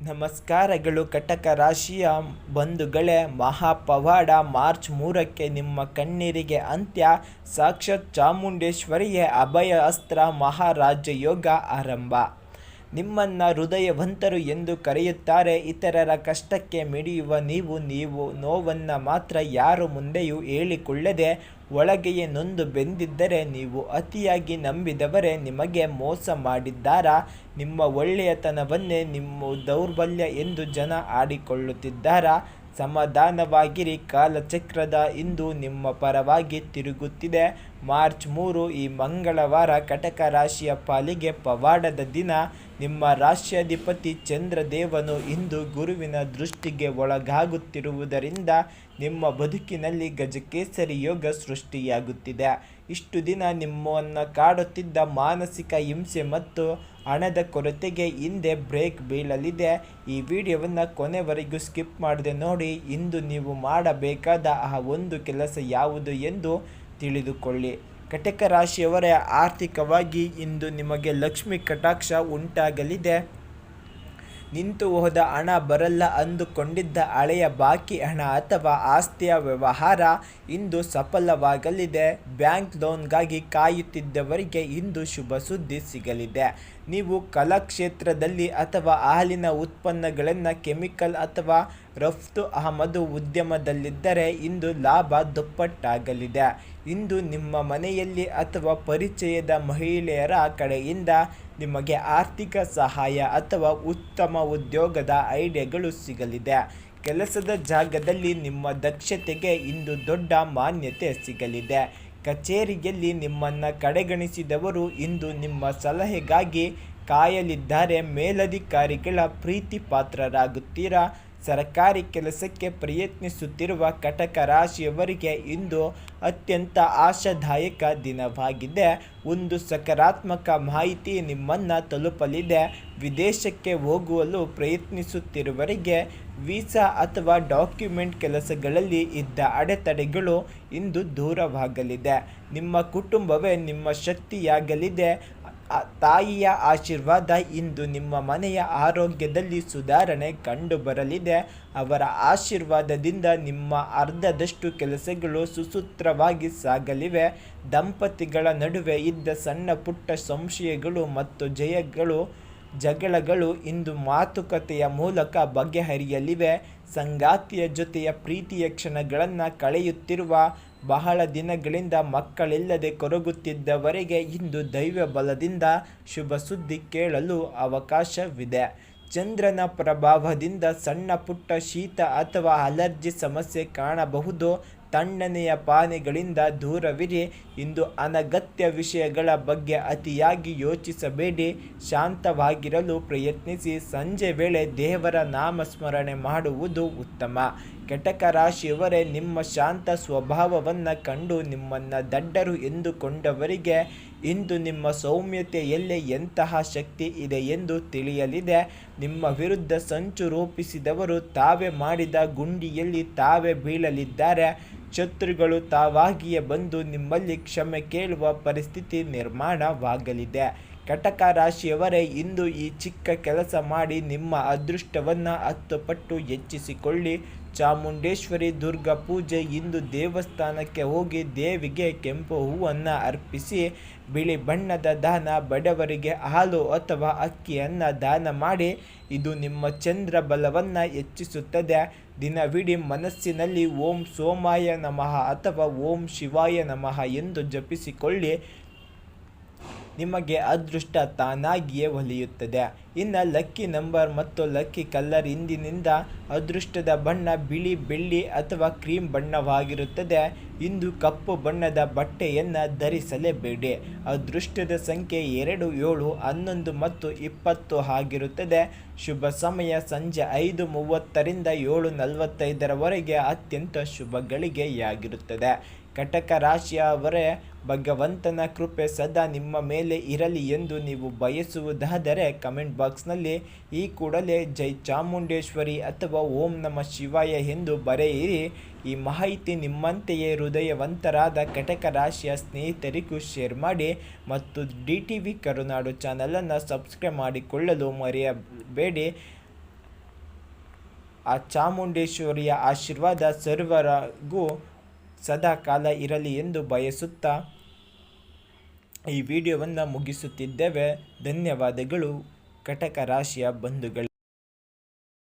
ನಮಸ್ಕಾರಗಳು ಕಟಕ ರಾಶಿಯ ಬಂಧುಗಳೇ. ಮಹಾಪವಾಡ ಮಾರ್ಚ್ 3ಕ್ಕೆ ನಿಮ್ಮ ಕಣ್ಣೀರಿಗೆ ಅಂತ್ಯ. ಸಾಕ್ಷಾತ್ ಚಾಮುಂಡೇಶ್ವರಿಯೇ ಅಭಯ ಅಸ್ತ್ರ. ಮಹಾರಾಜಯೋಗ ಆರಂಭ. ನಿಮ್ಮನ್ನು ಹೃದಯವಂತರು ಎಂದು ಕರೆಯುತ್ತಾರೆ. ಇತರರ ಕಷ್ಟಕ್ಕೆ ಮಿಡಿಯುವ ನೀವು ನೋವನ್ನು ಮಾತ್ರ ಯಾರ ಮುಂದೆಯೂ ಹೇಳಿಕೊಳ್ಳದೆ ಒಳಗೆಯೇ ನೊಂದು ಬೆಂದಿದ್ದರೆ ನೀವು ಅತಿಯಾಗಿ ನಂಬಿದವರೇ ನಿಮಗೆ ಮೋಸ ಮಾಡಿದ್ದಾರಾ? ನಿಮ್ಮ ಒಳ್ಳೆಯತನವನ್ನೇ ನಿಮ್ಮ ದೌರ್ಬಲ್ಯ ಎಂದು ಜನ ಆಡಿಕೊಳ್ಳುತ್ತಿದ್ದಾರಾ? ಸಮಾಧಾನವಾಗಿರಿ, ಕಾಲಚಕ್ರದ ಇಂದು ನಿಮ್ಮ ಪರವಾಗಿ ತಿರುಗುತ್ತಿದೆ. ಮಾರ್ಚ್ 3 ಈ ಮಂಗಳವಾರ ಕಟಕ ರಾಶಿಯ ಪಾಲಿಗೆ ಪವಾಡದ ದಿನ. ನಿಮ್ಮ ರಾಶ್ಯಾಧಿಪತಿ ಚಂದ್ರದೇವನು ಇಂದು ಗುರುವಿನ ದೃಷ್ಟಿಗೆ ಒಳಗಾಗುತ್ತಿರುವುದರಿಂದ ನಿಮ್ಮ ಬದುಕಿನಲ್ಲಿ ಗಜಕೇಸರಿ ಯೋಗ ಸೃಷ್ಟಿಯಾಗುತ್ತಿದೆ. ಇಷ್ಟು ದಿನ ನಿಮ್ಮನ್ನು ಕಾಡುತ್ತಿದ್ದ ಮಾನಸಿಕ ಹಿಂಸೆ ಮತ್ತು ಹಣದ ಕೊರತೆಗೆ ಹಿಂದೆ ಬ್ರೇಕ್ ಬೀಳಲಿದೆ. ಈ ವಿಡಿಯೋವನ್ನು ಕೊನೆವರೆಗೂ ಸ್ಕಿಪ್ ಮಾಡದೆ ನೋಡಿ. ಇಂದು ನೀವು ಮಾಡಬೇಕಾದ ಆ ಒಂದು ಕೆಲಸ ಯಾವುದು ಎಂದು ತಿಳಿದುಕೊಳ್ಳಿ. ಕಟಕ ರಾಶಿಯವರೇ, ಆರ್ಥಿಕವಾಗಿ ಇಂದು ನಿಮಗೆ ಲಕ್ಷ್ಮಿ ಕಟಾಕ್ಷ ಉಂಟಾಗಲಿದೆ. ನಿಂತು ಹೋದ ಹಣ ಬರಲ್ಲ ಅಂದುಕೊಂಡಿದ್ದ ಹಳೆಯ ಬಾಕಿ ಹಣ ಅಥವಾ ಆಸ್ತಿಯ ವ್ಯವಹಾರ ಇಂದು ಸಫಲವಾಗಲಿದೆ. ಬ್ಯಾಂಕ್ ಲೋನ್ಗಾಗಿ ಕಾಯುತ್ತಿದ್ದವರಿಗೆ ಇಂದು ಶುಭ ಸುದ್ದಿ ಸಿಗಲಿದೆ. ನೀವು ಕಲಾ ಕ್ಷೇತ್ರದಲ್ಲಿ ಅಥವಾ ಹಾಲಿನ ಉತ್ಪನ್ನಗಳನ್ನು ಕೆಮಿಕಲ್ ಅಥವಾ ರಫ್ತು ಆಮದು ಉದ್ಯಮದಲ್ಲಿದ್ದರೆ ಇಂದು ಲಾಭ ದುಪ್ಪಟ್ಟಾಗಲಿದೆ. ಇಂದು ನಿಮ್ಮ ಮನೆಯಲ್ಲಿ ಅಥವಾ ಪರಿಚಯದ ಮಹಿಳೆಯರ ಕಡೆಯಿಂದ ನಿಮಗೆ ಆರ್ಥಿಕ ಸಹಾಯ ಅಥವಾ ಉತ್ತಮ ಉದ್ಯೋಗದ ಐಡಿಯಾಗಳು ಸಿಗಲಿದೆ. ಕೆಲಸದ ಜಾಗದಲ್ಲಿ ನಿಮ್ಮ ದಕ್ಷತೆಗೆ ಇಂದು ದೊಡ್ಡ ಮಾನ್ಯತೆ ಸಿಗಲಿದೆ. ಕಚೇರಿಯಲ್ಲಿ ನಿಮ್ಮನ್ನು ಕಡೆಗಣಿಸಿದವರು ಇಂದು ನಿಮ್ಮ ಸಲಹೆಗಾಗಿ ಕಾಯಲಿದ್ದಾರೆ. ಮೇಲಧಿಕಾರಿಗಳ ಪ್ರೀತಿ ಪಾತ್ರರಾಗುತ್ತೀರಾ. ಸರ್ಕಾರಿ ಕೆಲಸಕ್ಕೆ ಪ್ರಯತ್ನಿಸುತ್ತಿರುವ ಕಟಕ ರಾಶಿಯವರಿಗೆ ಇಂದು ಅತ್ಯಂತ ಆಶಾದಾಯಕ ದಿನವಾಗಿದೆ. ಒಂದು ಸಕಾರಾತ್ಮಕ ಮಾಹಿತಿ ನಿಮ್ಮನ್ನು ತಲುಪಲಿದೆ. ವಿದೇಶಕ್ಕೆ ಹೋಗಲು ಪ್ರಯತ್ನಿಸುತ್ತಿರುವವರಿಗೆ ವೀಸಾ ಅಥವಾ ಡಾಕ್ಯುಮೆಂಟ್ ಕೆಲಸಗಳಲ್ಲಿ ಇದ್ದ ಅಡೆತಡೆಗಳು ಇಂದು ದೂರವಾಗಲಿದೆ. ನಿಮ್ಮ ಕುಟುಂಬವೇ ನಿಮ್ಮ ಶಕ್ತಿಯಾಗಲಿದೆ. ತಾಯಿಯ ಆಶೀರ್ವಾದ ಇಂದು ನಿಮ್ಮ ಮನೆಯ ಆರೋಗ್ಯದಲ್ಲಿ ಸುಧಾರಣೆ ಕಂಡುಬರಲಿದೆ. ಅವರ ಆಶೀರ್ವಾದದಿಂದ ನಿಮ್ಮ ಅರ್ಧದಷ್ಟು ಕೆಲಸಗಳು ಸುಸೂತ್ರವಾಗಿ ಸಾಗಲಿವೆ. ದಂಪತಿಗಳ ನಡುವೆ ಇದ್ದ ಸಣ್ಣ ಪುಟ್ಟ ಸಂಶಯಗಳು ಮತ್ತು ಜಗಳಗಳು ಇಂದು ಮಾತುಕತೆಯ ಮೂಲಕ ಬಗೆಹರಿಯಲಿವೆ. ಸಂಗಾತಿಯ ಜೊತೆಯ ಪ್ರೀತಿಯ ಕ್ಷಣಗಳನ್ನು ಕಳೆಯುತ್ತಿರುವ ಬಹಳ ದಿನಗಳಿಂದ ಮಕ್ಕಳಿಲ್ಲದೆ ಕೊರಗುತ್ತಿದ್ದವರಿಗೆ ಇಂದು ದೈವ ಬಲದಿಂದ ಶುಭ ಸುದ್ದಿ ಕೇಳಲು ಅವಕಾಶವಿದೆ. ಚಂದ್ರನ ಪ್ರಭಾವದಿಂದ ಸಣ್ಣ ಪುಟ್ಟ ಶೀತ ಅಥವಾ ಅಲರ್ಜಿ ಸಮಸ್ಯೆ ಕಾಣಬಹುದು. ತಣ್ಣನೆಯ ಪಾನೀಯಗಳಿಂದ ದೂರವಿರಿ. ಇಂದು ಅನಗತ್ಯ ವಿಷಯಗಳ ಬಗ್ಗೆ ಅತಿಯಾಗಿ ಯೋಚಿಸಬೇಡಿ. ಶಾಂತವಾಗಿರಲು ಪ್ರಯತ್ನಿಸಿ. ಸಂಜೆ ವೇಳೆ ದೇವರ ನಾಮಸ್ಮರಣೆ ಮಾಡುವುದು ಉತ್ತಮ. ಕಟಕ ರಾಶಿಯವರೇ, ನಿಮ್ಮ ಶಾಂತ ಸ್ವಭಾವವನ್ನು ಕಂಡು ನಿಮ್ಮನ್ನು ದಡ್ಡರು ಎಂದುಕೊಂಡವರಿಗೆ ಇಂದು ನಿಮ್ಮ ಸೌಮ್ಯತೆಯಲ್ಲೇ ಎಂತಹ ಶಕ್ತಿ ಇದೆ ಎಂದು ತಿಳಿಯಲಿದೆ. ನಿಮ್ಮ ವಿರುದ್ಧ ಸಂಚು ರೂಪಿಸಿದವರು ತಾವೇ ಮಾಡಿದ ಗುಂಡಿಯಲ್ಲಿ ತಾವೇ ಬೀಳಲಿದ್ದಾರೆ. ಶತ್ರುಗಳು ತಾವಾಗಿಯೇ ಬಂದು ನಿಮ್ಮಲ್ಲಿ ಕ್ಷಮೆ ಕೇಳುವ ಪರಿಸ್ಥಿತಿ ನಿರ್ಮಾಣವಾಗಲಿದೆ. ಕಟಕ ರಾಶಿಯವರೇ, ಇಂದು ಈ ಚಿಕ್ಕ ಕೆಲಸ ಮಾಡಿ ನಿಮ್ಮ ಅದೃಷ್ಟವನ್ನು 10 ಪಟ್ಟು ಹೆಚ್ಚಿಸಿಕೊಳ್ಳಿ. ಚಾಮುಂಡೇಶ್ವರಿ ದುರ್ಗಾ ಪೂಜೆ. ಇಂದು ದೇವಸ್ಥಾನಕ್ಕೆ ಹೋಗಿ ದೇವಿಗೆ ಕೆಂಪು ಹೂವನ್ನು ಅರ್ಪಿಸಿ ಬಿಳಿ ಬಣ್ಣದ ದಾನ, ಬಡವರಿಗೆ ಹಾಲು ಅಥವಾ ಅಕ್ಕಿಯನ್ನು ದಾನ ಮಾಡಿ. ಇದು ನಿಮ್ಮ ಚಂದ್ರ ಬಲವನ್ನು ಹೆಚ್ಚಿಸುತ್ತದೆ. ದಿನವಿಡೀ ಮನಸ್ಸಿನಲ್ಲಿ ಓಂ ಸೋಮಾಯ ನಮಃ ಅಥವಾ ಓಂ ಶಿವಾಯ ನಮಃ ಎಂದು ಜಪಿಸಿಕೊಳ್ಳಿ. ನಿಮಗೆ ಅದೃಷ್ಟ ತಾನಾಗಿಯೇ ಒಲಿಯುತ್ತದೆ. ಇನ್ನು ಲಕ್ಕಿ ನಂಬರ್ ಮತ್ತು ಲಕ್ಕಿ ಕಲರ್. ಇಂದಿನಿಂದ ಅದೃಷ್ಟದ ಬಣ್ಣ ಬಿಳಿ, ಬೆಳ್ಳಿ ಅಥವಾ ಕ್ರೀಮ್ ಬಣ್ಣವಾಗಿರುತ್ತದೆ. ಇಂದು ಕಪ್ಪು ಬಣ್ಣದ ಬಟ್ಟೆಯನ್ನು ಧರಿಸಲೇಬೇಡಿ. ಅದೃಷ್ಟದ ಸಂಖ್ಯೆ 2, 7, 11 ಮತ್ತು 20 ಆಗಿರುತ್ತದೆ. ಶುಭ ಸಮಯ ಸಂಜೆ 5:30ರಿಂದ 7:45ರವರೆಗೆ ಅತ್ಯಂತ ಶುಭ ಗಳಿಗೆಯಾಗಿರುತ್ತದೆ. ಕಟಕ ರಾಶಿಯವರೇ, ಭಗವಂತನ ಕೃಪೆ ಸದಾ ನಿಮ್ಮ ಮೇಲೆ ಇರಲಿ ಎಂದು ನೀವು ಬಯಸುವುದಾದರೆ ಕಮೆಂಟ್ ಬಾಕ್ಸ್ನಲ್ಲಿ ಈ ಕೂಡಲೇ ಜೈ ಚಾಮುಂಡೇಶ್ವರಿ ಅಥವಾ ಓಂ ನಮಃ ಶಿವಾಯ ಎಂದು ಬರೆಯಿರಿ. ಈ ಮಾಹಿತಿ ನಿಮ್ಮಂತೆಯೇ ಹೃದಯವಂತರಾದ ಕಟಕ ರಾಶಿಯ ಸ್ನೇಹಿತರಿಗೂ ಶೇರ್ ಮಾಡಿ ಮತ್ತು DTV ಕರುನಾಡು ಚಾನಲನ್ನು ಸಬ್ಸ್ಕ್ರೈಬ್ ಮಾಡಿಕೊಳ್ಳಲು ಮರೆಯಬೇಡಿ. ಆ ಚಾಮುಂಡೇಶ್ವರಿಯ ಆಶೀರ್ವಾದ ಸರ್ವರಿಗೂ ಸದಾ ಕಾಲ ಇರಲಿ ಎಂದು ಬಯಸುತ್ತಾ ಈ ವಿಡಿಯೋವನ್ನು ಮುಗಿಸುತ್ತಿದ್ದೇವೆ. ಧನ್ಯವಾದಗಳು ಕಟಕ ರಾಶಿಯ ಬಂಧುಗಳೇ.